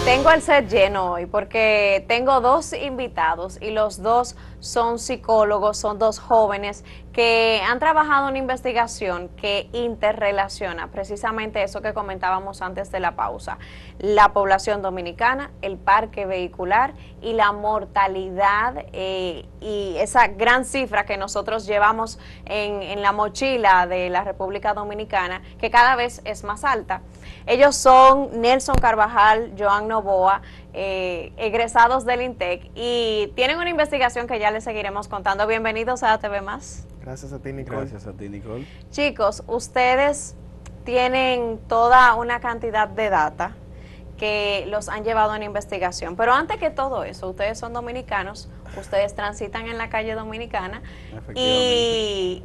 Tengo el set lleno hoy porque tengo dos invitados y los dos son psicólogos, son dos jóvenes que han trabajado en una investigación que interrelaciona precisamente eso que comentábamos antes de la pausa, la población dominicana, el parque vehicular y la mortalidad y esa gran cifra que nosotros llevamos en la mochila de la República Dominicana, que cada vez es más alta. Ellos son Nelson Carvajal, Joan Novoa, egresados del INTEC, y tienen una investigación que ya les seguiremos contando. Bienvenidos a ATV Más. Gracias a ti, Nicole. Gracias a ti, Nicole. Chicos, ustedes tienen toda una cantidad de data que los han llevado a una investigación, pero antes que todo eso, ustedes son dominicanos, ustedes transitan en la calle dominicana y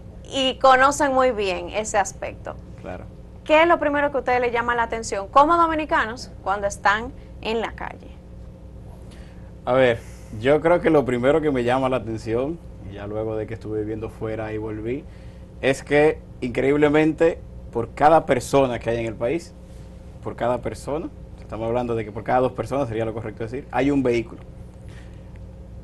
conocen muy bien ese aspecto. Claro. ¿Qué es lo primero que a ustedes les llama la atención como dominicanos cuando están en la calle? A ver, yo creo que lo primero que me llama la atención, y ya luego de que estuve viviendo fuera y volví, es que increíblemente por cada persona que hay en el país, por cada persona, estamos hablando de que por cada 2 personas sería lo correcto decir, hay un vehículo.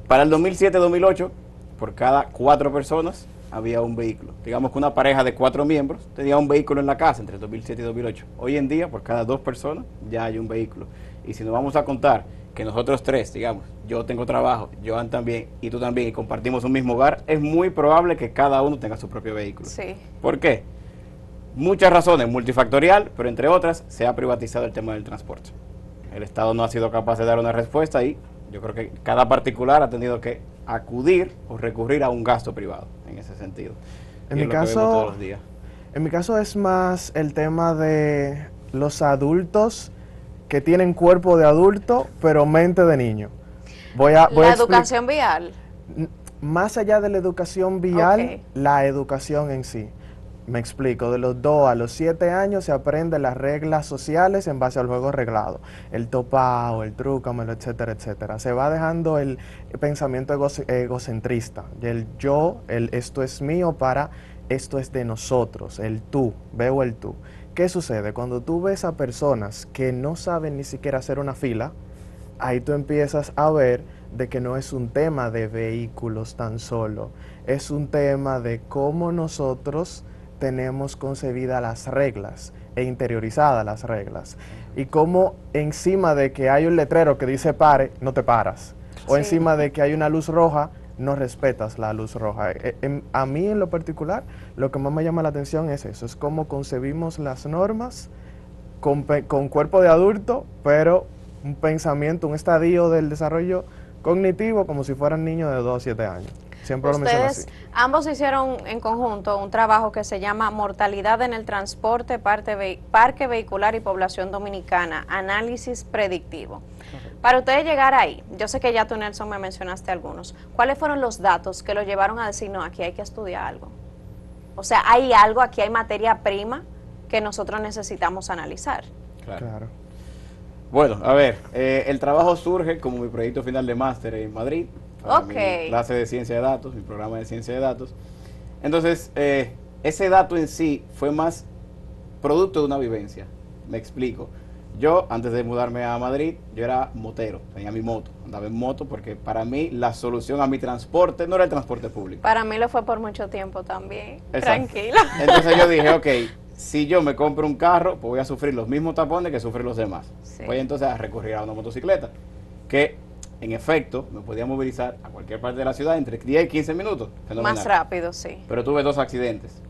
Para el 2007-2008, por cada 4 personas había un vehículo. Digamos que una pareja de 4 miembros tenía un vehículo en la casa entre 2007 y 2008. Hoy en día, por cada 2 personas, ya hay un vehículo. Y si nos vamos a contar que nosotros 3, digamos, yo tengo trabajo, Joan también y tú también, y compartimos un mismo hogar, es muy probable que cada uno tenga su propio vehículo. Sí. ¿Por qué? Muchas razones, multifactorial, pero entre otras, se ha privatizado el tema del transporte. El Estado no ha sido capaz de dar una respuesta y yo creo que cada particular ha tenido que acudir o recurrir a un gasto privado en ese sentido. En mi caso, todos los días. En mi caso es más el tema de los adultos que tienen cuerpo de adulto pero mente de niño. La educación vial. Más allá de la educación vial, Okay. La educación en sí. Me explico, de los 2 a los 7 años se aprenden las reglas sociales en base al juego reglado. El topao, el trúcamelo, etcétera, etcétera. Se va dejando el pensamiento egocentrista, el yo, el esto es mío para esto es de nosotros, el tú, veo el tú. ¿Qué sucede? Cuando tú ves a personas que no saben ni siquiera hacer una fila, ahí tú empiezas a ver de que no es un tema de vehículos tan solo, es un tema de cómo nosotros tenemos concebidas las reglas e interiorizadas las reglas. Y cómo encima de que hay un letrero que dice pare, no te paras. O Sí. encima de que hay una luz roja, no respetas la luz roja. A mí en lo particular, lo que más me llama la atención es eso, es cómo concebimos las normas con cuerpo de adulto, pero un pensamiento, un estadio del desarrollo cognitivo como si fueran niños de 2 a 7 años. Siempre lo menciono así. Ustedes ambos hicieron en conjunto un trabajo que se llama Mortalidad en el Transporte, Parque Vehicular y Población Dominicana, Análisis Predictivo. Para ustedes llegar ahí, yo sé que ya tú, Nelson, me mencionaste algunos. ¿Cuáles fueron los datos que los llevaron a decir, no, aquí hay que estudiar algo? O sea, hay algo, aquí hay materia prima que nosotros necesitamos analizar. Claro. Bueno, a ver, el trabajo surge como mi proyecto final de máster en Madrid. Ok. Mi clase de ciencia de datos, mi programa de ciencia de datos. Entonces, ese dato en sí fue más producto de una vivencia. Me explico. Yo, antes de mudarme a Madrid, yo era motero, tenía mi moto, andaba en moto porque para mí la solución a mi transporte no era el transporte público. Para mí lo fue por mucho tiempo también. Exacto. Tranquila. Entonces yo dije, ok, si yo me compro un carro, pues voy a sufrir los mismos tapones que sufren los demás. Sí. Voy entonces a recurrir a una motocicleta, que en efecto me podía movilizar a cualquier parte de la ciudad entre 10 y 15 minutos. Fenomenal. Más rápido, sí. Pero tuve 2 accidentes,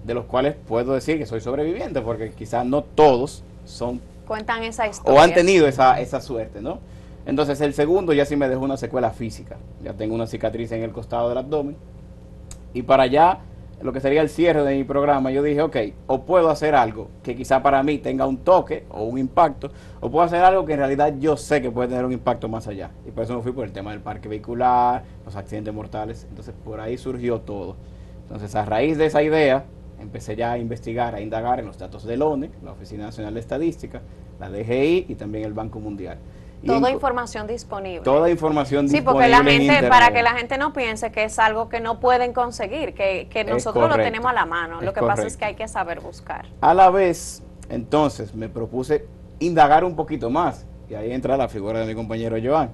de los cuales puedo decir que soy sobreviviente, porque quizás no todos son Cuentan esa historia. o han tenido esa suerte, ¿no? Entonces el segundo ya sí me dejó una secuela física. Ya tengo una cicatriz en el costado del abdomen. Y para allá, lo que sería el cierre de mi programa, yo dije, ok, o puedo hacer algo que quizá para mí tenga un toque o un impacto, o puedo hacer algo que en realidad yo sé que puede tener un impacto más allá. Y por eso me fui por el tema del parque vehicular, los accidentes mortales. Entonces por ahí surgió todo. Entonces a raíz de esa idea, empecé ya a investigar, a indagar en los datos del ONE, la Oficina Nacional de Estadística, la DGI y también el Banco Mundial. Toda información disponible. Toda información Sí, disponible porque la en gente, Internet. para que la gente no piense que es algo que no pueden conseguir, que nosotros lo correcto. tenemos a la mano. Lo Es que pasa es correcto. que hay que saber buscar. A la vez, entonces, me propuse indagar un poquito más. y ahí entra la figura de mi compañero Joan.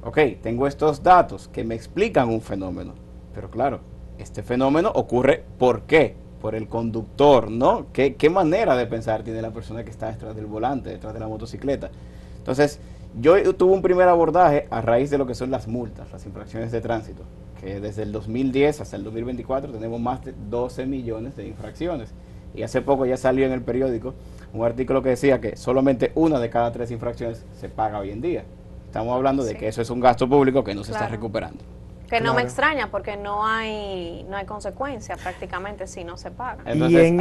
Ok, tengo estos datos que me explican un fenómeno, pero claro, este fenómeno ocurre ¿por qué? Por el conductor, ¿no? ¿Qué manera de pensar tiene la persona que está detrás del volante, detrás de la motocicleta? Entonces, yo tuve un primer abordaje a raíz de lo que son las multas, las infracciones de tránsito, que desde el 2010 hasta el 2024 tenemos más de 12 millones de infracciones. Y hace poco ya salió en el periódico un artículo que decía que solamente una de cada 3 infracciones se paga hoy en día. Estamos hablando de que eso es un gasto público que no se está recuperando. Que no me extraña porque no hay consecuencia prácticamente si no se paga. Entonces,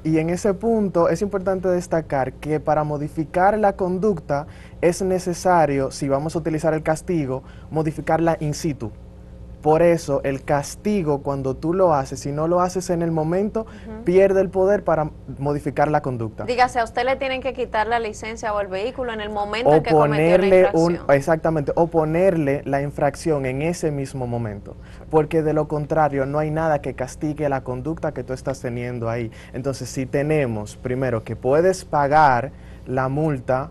y en ese punto es importante destacar que para modificar la conducta es necesario, si vamos a utilizar el castigo, modificarla in situ. Por eso el castigo, cuando tú lo haces, si no lo haces en el momento, pierde el poder para modificar la conducta. Dígase, a usted le tienen que quitar la licencia o el vehículo en el momento en que cometió la infracción. Exactamente, o ponerle la infracción en ese mismo momento. Porque de lo contrario, no hay nada que castigue la conducta que tú estás teniendo ahí. Entonces, si tenemos, primero, que puedes pagar la multa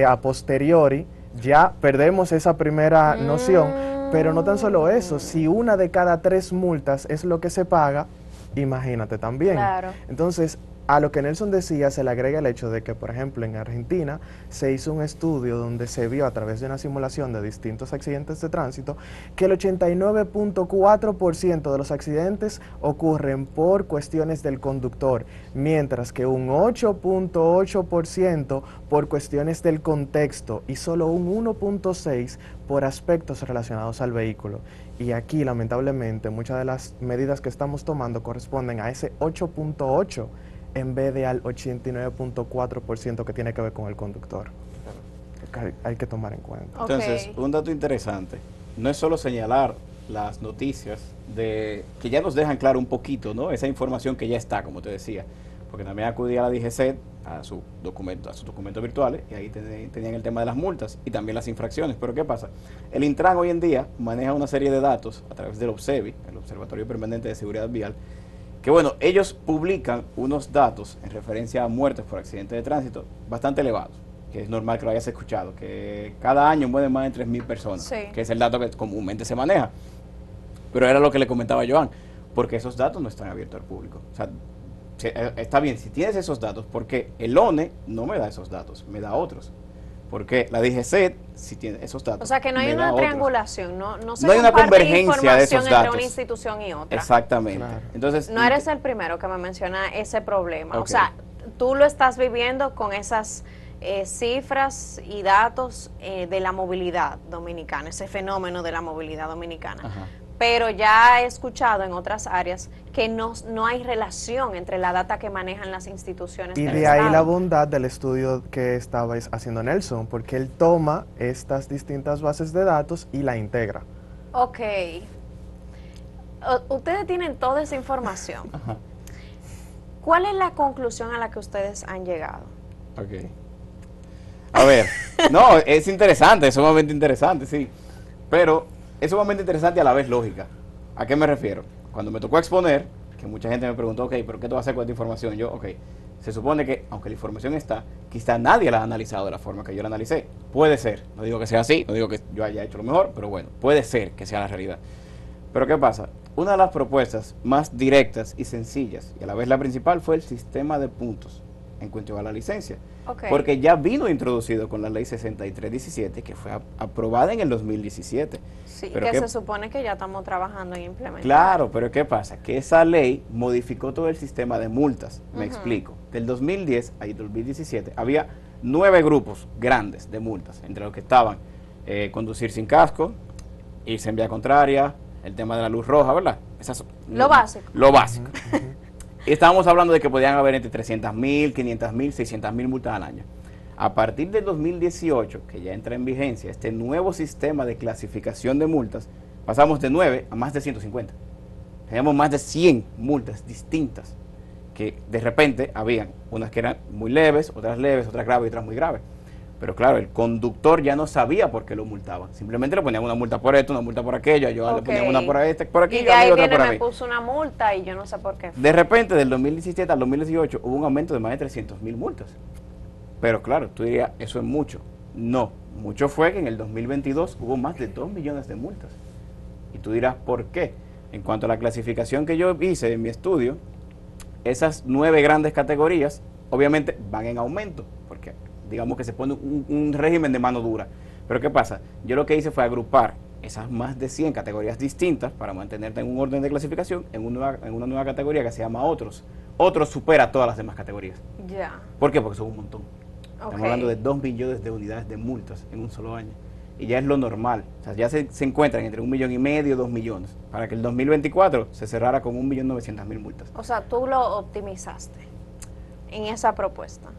a posteriori, ya perdemos esa primera noción. Pero no tan solo eso, si una de cada 3 multas es lo que se paga, imagínate también. Claro. Entonces, a lo que Nelson decía, se le agrega el hecho de que, por ejemplo, en Argentina se hizo un estudio donde se vio a través de una simulación de distintos accidentes de tránsito que el 89.4% de los accidentes ocurren por cuestiones del conductor, mientras que un 8.8% por cuestiones del contexto y solo un 1.6% por aspectos relacionados al vehículo. Y aquí, lamentablemente, muchas de las medidas que estamos tomando corresponden a ese 8.8% en vez de al 89.4% que tiene que ver con el conductor. Hay que tomar en cuenta. Entonces, un dato interesante, no es solo señalar las noticias de que ya nos dejan claro un poquito, ¿no? Esa información que ya está, como te decía, porque también acudí a la DGCET, a sus documentos virtuales, y ahí tenían el tema de las multas y también las infracciones. Pero ¿qué pasa? El Intran hoy en día maneja una serie de datos a través del OBSEVI, el Observatorio Permanente de Seguridad Vial, que bueno, ellos publican unos datos en referencia a muertes por accidentes de tránsito bastante elevados, que es normal que lo hayas escuchado, que cada año mueren más de 3.000 personas, que es el dato que comúnmente se maneja. Pero era lo que le comentaba Joan, porque esos datos no están abiertos al público. O sea, está bien, si tienes esos datos, porque el ONE no me da esos datos, me da otros. Porque la DGCET, si tiene esos datos. O sea que no hay una triangulación, no se hay una convergencia información de esos datos entre una institución y otra. Exactamente. Claro. Entonces, no eres el primero que me menciona ese problema. Okay. O sea, tú lo estás viviendo con esas cifras y datos de la movilidad dominicana, ese fenómeno de la movilidad dominicana. Ajá. Pero ya he escuchado en otras áreas que no hay relación entre la data que manejan las instituciones Y del de ahí Estado. la bondad del estudio que estaba haciendo Nelson, porque él toma estas distintas bases de datos y la integra. Ok. Ustedes tienen toda esa información. Ajá. ¿Cuál es la conclusión a la que ustedes han llegado? Ok. A ver, no, es interesante, es sumamente interesante, sí. Pero es sumamente interesante y a la vez lógica. ¿A qué me refiero? Cuando me tocó exponer, que mucha gente me preguntó, ok, ¿pero qué tú vas a hacer con esta información? Yo, ok, se supone que, aunque la información está, quizá nadie la ha analizado de la forma que yo la analicé. Puede ser, no digo que sea así, no digo que yo haya hecho lo mejor, pero bueno, puede ser que sea la realidad. Pero ¿qué pasa? Una de las propuestas más directas y sencillas, y a la vez la principal, fue el sistema de puntos en cuanto a la licencia. Okay. Porque ya vino introducido con la ley 6317, que fue aprobada en el 2017. Sí, pero que se supone que ya estamos trabajando en implementar. Claro, pero ¿qué pasa? Que esa ley modificó todo el sistema de multas. Me explico. Del 2010 al 2017 había 9 grupos grandes de multas, entre los que estaban conducir sin casco, irse en vía contraria, el tema de la luz roja, ¿verdad? Lo básico. Lo básico. Y estábamos hablando de que podían haber entre 300.000, 500.000, 600.000 multas al año. A partir del 2018, que ya entra en vigencia este nuevo sistema de clasificación de multas, pasamos de 9 a más de 150. Teníamos más de 100 multas distintas, que de repente habían unas que eran muy leves, otras graves y otras muy graves. Pero claro, el conductor ya no sabía por qué lo multaban. Simplemente le ponían una multa por esto, una multa por aquello, yo le ponía una por aquí y de ahí otra viene, por me ahí. puso una multa y yo no sé por qué. De repente, del 2017 al 2018, hubo un aumento de más de 300.000 multas. Pero claro, tú dirías, eso es mucho. No, mucho fue que en el 2022 hubo más de 2 millones de multas. Y tú dirás, ¿por qué? En cuanto a la clasificación que yo hice en mi estudio, esas 9 grandes categorías obviamente van en aumento, porque digamos que se pone un régimen de mano dura. Pero ¿qué pasa? Yo lo que hice fue agrupar esas más de 100 categorías distintas para mantenerte en un orden de clasificación en una nueva categoría que se llama otros. Otros supera todas las demás categorías. Ya. ¿Por qué? Porque son un montón. Ok. Estamos hablando de 2 millones de unidades de multas en un solo año. Y ya es lo normal. O sea, ya se encuentran entre 1,5 millones y 2 millones. Para que el 2024 se cerrara con 1.900.000 multas. O sea, tú lo optimizaste en esa propuesta.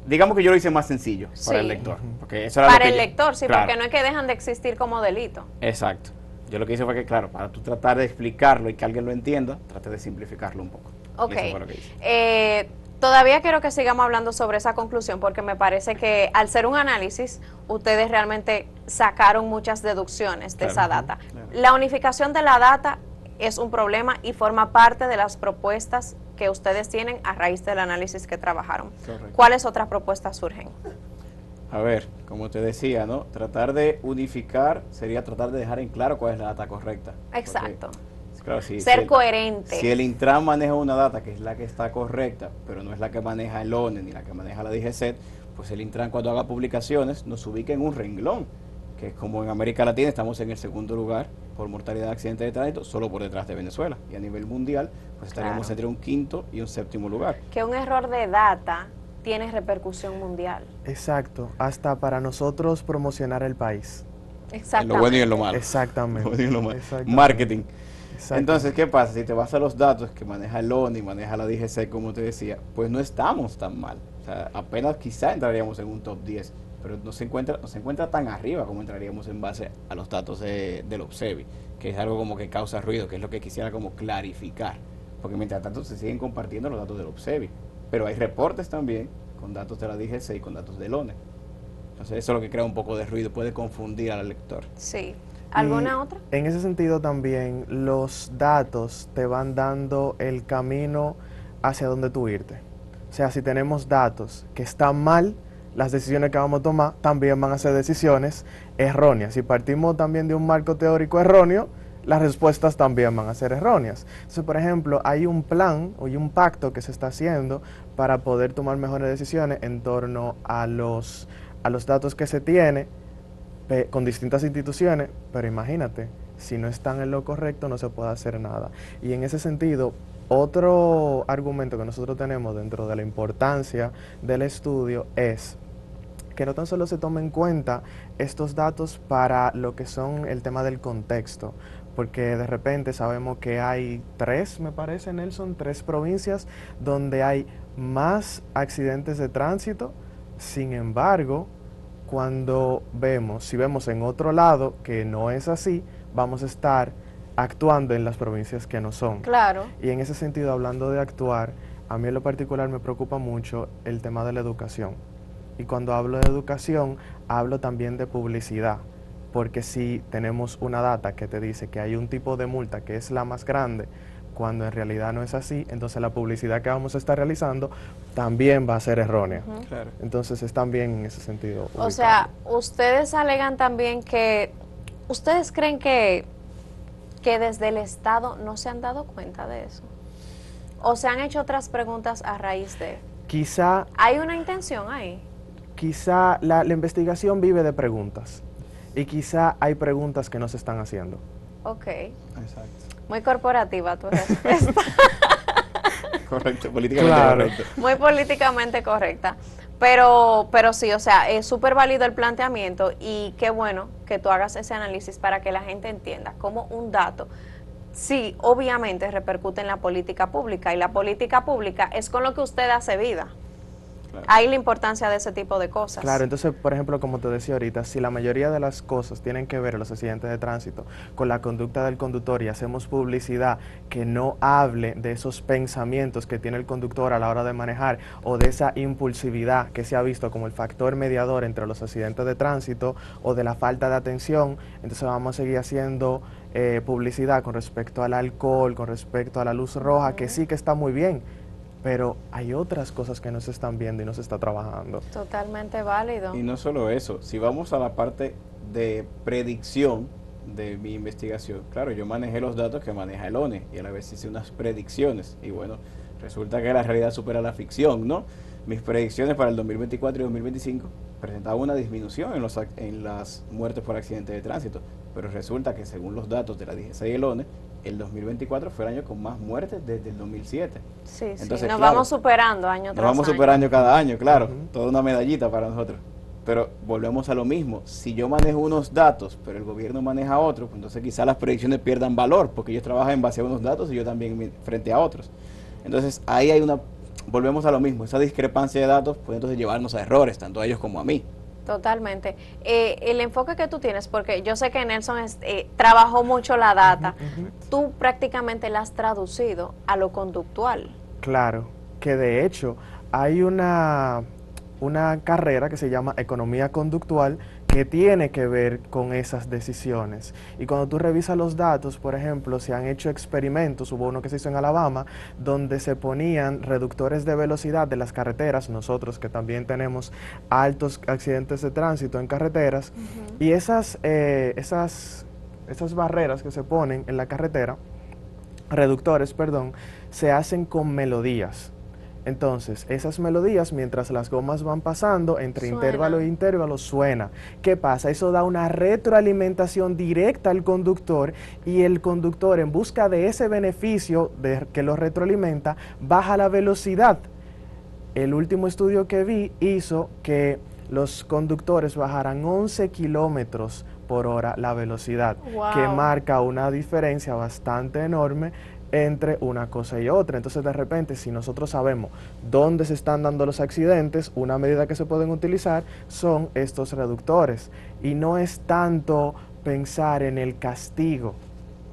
Digamos que yo lo hice más sencillo para Sí. el lector. Porque eso era Para lo que el yo- lector, sí, Claro. porque no es que dejan de existir como delito. Exacto. Yo lo que hice fue que, claro, para tú tratar de explicarlo y que alguien lo entienda, traté de simplificarlo un poco. Ok. Y eso fue lo que hice. Todavía quiero que sigamos hablando sobre esa conclusión porque me parece que al ser un análisis, ustedes realmente sacaron muchas deducciones de Claro. esa data. Claro. La unificación de la data es un problema y forma parte de las propuestas que ustedes tienen a raíz del análisis que trabajaron. Correcto. ¿Cuáles otras propuestas surgen? A ver, como te decía, ¿no? Tratar de unificar sería tratar de dejar en claro cuál es la data correcta. Exacto. Porque, claro, Ser coherente. Si el Intran maneja una data que es la que está correcta, pero no es la que maneja el ONE ni la que maneja la DGCET, pues el Intran cuando haga publicaciones nos ubica en un renglón, que es como en América Latina estamos en el segundo lugar por mortalidad de accidentes de tránsito, solo por detrás de Venezuela. Y a nivel mundial, pues estaríamos Claro. entre un quinto y un séptimo lugar. Que un error de data tiene repercusión mundial. Exacto, hasta para nosotros promocionar el país. Exactamente. En lo bueno y en lo malo. Exactamente. Lo bueno y en lo malo. Exactamente. Marketing. Exacto. Entonces, ¿qué pasa? Si te vas a los datos que maneja el ONI y maneja la DGC, como te decía, pues no estamos tan mal. O sea, apenas quizá entraríamos en un top 10, pero no se encuentra tan arriba como entraríamos en base a los datos del OBSEVI, que es algo como que causa ruido, que es lo que quisiera como clarificar. Porque mientras tanto se siguen compartiendo los datos del OBSEVI, pero hay reportes también con datos de la DGC y con datos del ONE. Entonces eso es lo que crea un poco de ruido, puede confundir al lector. Sí. ¿Alguna Y otra? En ese sentido también los datos te van dando el camino hacia donde tú irte. O sea, si tenemos datos que están mal, las decisiones que vamos a tomar también van a ser decisiones erróneas. Si partimos también de un marco teórico erróneo, las respuestas también van a ser erróneas. Entonces, por ejemplo, hay un plan o hay un pacto que se está haciendo para poder tomar mejores decisiones en torno a los datos que se tiene con distintas instituciones, pero imagínate, si no están en lo correcto no se puede hacer nada. Y en ese sentido, otro argumento que nosotros tenemos dentro de la importancia del estudio es que no tan solo se tomen en cuenta estos datos para lo que son el tema del contexto, porque de repente sabemos que hay 3, me parece, Nelson, 3 provincias donde hay más accidentes de tránsito. Sin embargo, si vemos en otro lado que no es así, vamos a estar actuando en las provincias que no son. Claro. Y en ese sentido, hablando de actuar, a mí en lo particular me preocupa mucho el tema de la educación. Y cuando hablo de educación, hablo también de publicidad. Porque si tenemos una data que te dice que hay un tipo de multa que es la más grande, cuando en realidad no es así, entonces la publicidad que vamos a estar realizando también va a ser errónea. Ujú. Claro. Entonces es también en ese sentido. O sea, ustedes alegan también que, ¿ustedes creen que desde el Estado no se han dado cuenta de eso? ¿O se han hecho otras preguntas a raíz de? Quizá ¿Hay una intención ahí? la investigación vive de preguntas. Y quizá hay preguntas que no se están haciendo. Ok. Exacto. Muy corporativa tu respuesta. Correcto, políticamente Claro. correcto. Muy políticamente correcta. Pero sí, o sea, es súper válido el planteamiento y qué bueno que tú hagas ese análisis para que la gente entienda cómo un dato, sí, obviamente repercute en la política pública y la política pública es con lo que usted hace vida. Claro. Ahí la importancia de ese tipo de cosas. Claro, entonces, por ejemplo, como te decía ahorita, si la mayoría de las cosas tienen que ver, los accidentes de tránsito, con la conducta del conductor y hacemos publicidad que no hable de esos pensamientos que tiene el conductor a la hora de manejar o de esa impulsividad que se ha visto como el factor mediador entre los accidentes de tránsito o de la falta de atención, entonces vamos a seguir haciendo publicidad con respecto al alcohol, con respecto a la luz roja, que sí que está muy bien. pero hay otras cosas que no se están viendo y no se está trabajando. Totalmente válido. Y no solo eso, si vamos a la parte de predicción de mi investigación, claro, yo manejé los datos que maneja el ONE y a la vez hice unas predicciones y bueno, resulta que la realidad supera la ficción, ¿no? Mis predicciones para el 2024 y 2025 presentaban una disminución en las muertes por accidentes de tránsito, pero resulta que según los datos de la DGCI y el ONE, el 2024 fue el año con más muertes desde el 2007. Sí, Entonces, sí, nos claro, vamos superando año tras año. Nos vamos superando cada año, claro, Ujú. toda una medallita para nosotros. Pero volvemos a lo mismo, si yo manejo unos datos, pero el gobierno maneja otros, pues entonces quizás las predicciones pierdan valor, porque ellos trabajan en base a unos datos y yo también frente a otros. Entonces ahí hay volvemos a lo mismo, esa discrepancia de datos puede entonces llevarnos a errores, tanto a ellos como a mí. Totalmente. El enfoque que tú tienes, porque yo sé que Nelson trabajó mucho la data, tú prácticamente la has traducido a lo conductual. Claro, que de hecho hay una carrera que se llama economía conductual que tiene que ver con esas decisiones. Y cuando tú revisas los datos, por ejemplo, se han hecho experimentos, hubo uno que se hizo en Alabama, donde se ponían reductores de velocidad de las carreteras, nosotros que también tenemos altos accidentes de tránsito en carreteras, y esas barreras que se ponen en la carretera, reductores, perdón, se hacen con melodías. Entonces, esas melodías, mientras las gomas van pasando, entre intervalo e intervalo, suena. ¿Qué pasa? Eso da una retroalimentación directa al conductor y el conductor, en busca de ese beneficio que lo retroalimenta, baja la velocidad. El último estudio que vi hizo que los conductores bajaran 11 kilómetros por hora la velocidad, Wow. que marca una diferencia bastante enorme entre una cosa y otra. Entonces, de repente, si nosotros sabemos dónde se están dando los accidentes, una medida que se pueden utilizar son estos reductores. Y no es tanto pensar en el castigo,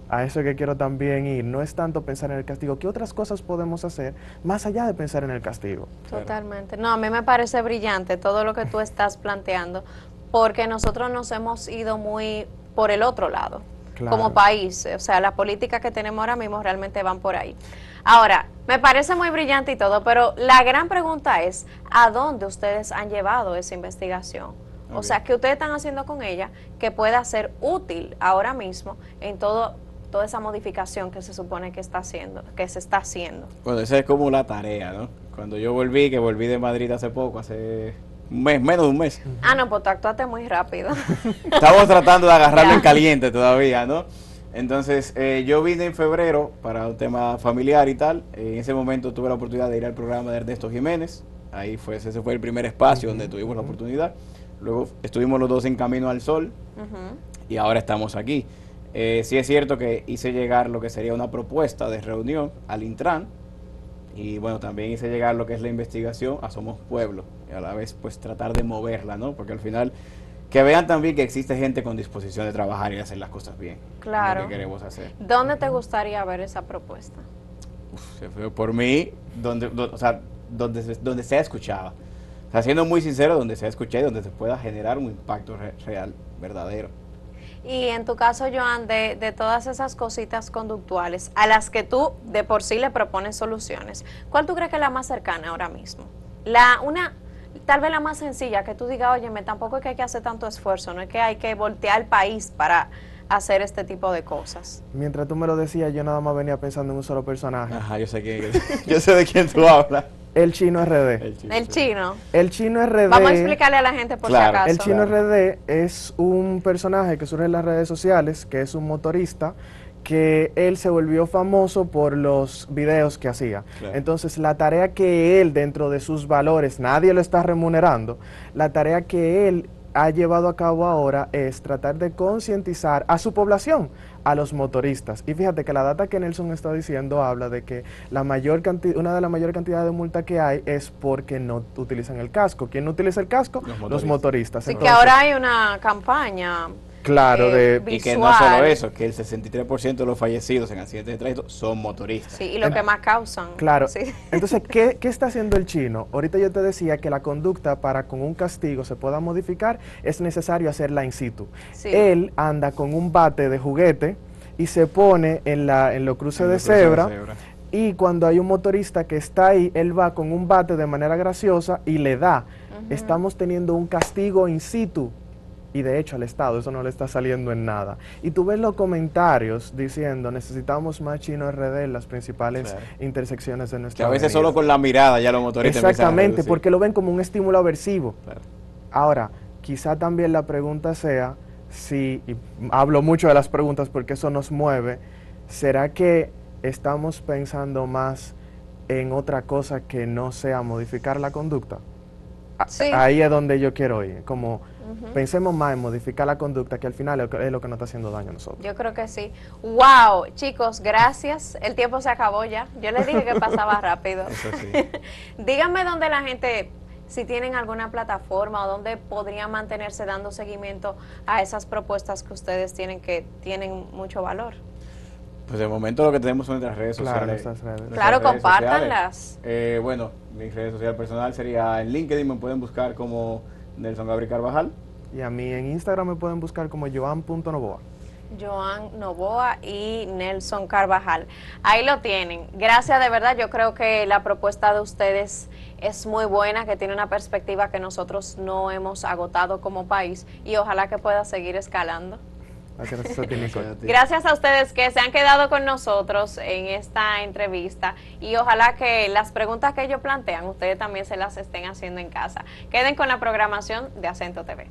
a eso que quiero también ir, no es tanto pensar en el castigo, ¿qué otras cosas podemos hacer más allá de pensar en el castigo? Totalmente. No, a mí me parece brillante todo lo que tú estás planteando, porque nosotros nos hemos ido muy por el otro lado. Claro. Como país, o sea, las políticas que tenemos ahora mismo realmente van por ahí. Ahora, me parece muy brillante y todo, pero la gran pregunta es, ¿a dónde ustedes han llevado esa investigación? O sea, ¿qué ustedes están haciendo con ella que pueda ser útil ahora mismo en toda esa modificación que se supone que se está haciendo? Bueno, esa es como la tarea, ¿no? Cuando yo volví de Madrid hace poco, hace un mes, menos de un mes. Ah, no, pues tú actuaste muy rápido. Estamos tratando de agarrarlo Ya. en caliente todavía, ¿no? Entonces, yo vine en febrero para un tema familiar y tal. En ese momento tuve la oportunidad de ir al programa de Ernesto Jiménez. Ahí ese fue el primer espacio donde tuvimos la oportunidad. Luego estuvimos los dos en Camino al Sol y ahora estamos aquí. Sí es cierto que hice llegar lo que sería una propuesta de reunión al Intran. Y bueno, también hice llegar lo que es la investigación a Somos Pueblo y a la vez pues tratar de moverla, ¿no? Porque al final que vean también que existe gente con disposición de trabajar y hacer las cosas bien. Claro. Lo que queremos hacer. ¿Dónde te gustaría ver esa propuesta? Se fue por mí, donde sea escuchada. O sea, siendo muy sincero, donde sea escuchada y donde se pueda generar un impacto real, verdadero. Y en tu caso, Joan, de todas esas cositas conductuales a las que tú de por sí le propones soluciones, ¿cuál tú crees que es la más cercana ahora mismo? Tal vez la más sencilla, que tú digas, oye, tampoco es que hay que hacer tanto esfuerzo, no es que hay que voltear el país para hacer este tipo de cosas. Mientras tú me lo decías, yo nada más venía pensando en un solo personaje. Ajá, yo sé de quién tú hablas. El Chino RD. El chino. El Chino RD. Vamos a explicarle a la gente por Claro. si acaso. El Chino Claro. RD es un personaje que surge en las redes sociales, que es un motorista, que él se volvió famoso por los videos que hacía. Claro. Entonces, la tarea que él, dentro de sus valores, nadie lo está remunerando, la tarea que él ha llevado a cabo ahora es tratar de concientizar a su población, a los motoristas. Y fíjate que la data que Nelson está diciendo habla de que una de las mayores cantidades de multa que hay es porque no utilizan el casco. ¿Quién no utiliza el casco? Los motoristas. Así que Entonces, ahora hay una campaña. claro, Y que no visual. solo eso, que el 63% de los fallecidos en accidentes de tránsito son motoristas. Sí, y lo que más causan. Claro. Sí. Entonces, ¿qué está haciendo el chino? Ahorita yo te decía que la conducta para con un castigo se pueda modificar, es necesario hacerla in situ. Sí. Él anda con un bate de juguete y se pone en los cruces de cebra Y cuando hay un motorista que está ahí, él va con un bate de manera graciosa y le da. Estamos teniendo un castigo in situ. Y de hecho al Estado eso no le está saliendo en nada. Y tú ves los comentarios diciendo necesitamos más Chino RD en las principales intersecciones de Que nuestra a veces avenida. solo con la mirada ya los motoristas empiezan a Exactamente, reducir. porque lo ven como un estímulo aversivo. Claro. Ahora, quizá también la pregunta sea, si, y hablo mucho de las preguntas porque eso nos mueve, ¿será que estamos pensando más en otra cosa que no sea modificar la conducta? Sí. Ahí es donde yo quiero ir, como pensemos más en modificar la conducta, que al final es lo que nos está haciendo daño a nosotros. Yo creo que sí. Wow, chicos, gracias. El tiempo se acabó ya. Yo les dije que pasaba rápido. Eso sí. Díganme dónde la gente, si tienen alguna plataforma o dónde podrían mantenerse dando seguimiento a esas propuestas que ustedes tienen que tienen mucho valor. Pues de momento lo que tenemos son nuestras redes Claro, sociales. nuestras redes. Claro, redes compártanlas. sociales. Bueno, mi red social personal sería en LinkedIn, me pueden buscar como Nelson Gabriel Carvajal. Y a mí en Instagram me pueden buscar como joan.novoa. Joan Novoa y Nelson Carvajal. Ahí lo tienen. Gracias, de verdad. Yo creo que la propuesta de ustedes es muy buena, que tiene una perspectiva que nosotros no hemos agotado como país y ojalá que pueda seguir escalando. Gracias a ti, Nicole. Gracias a ustedes que se han quedado con nosotros en esta entrevista y ojalá que las preguntas que ellos plantean ustedes también se las estén haciendo en casa. Queden con la programación de Acento TV.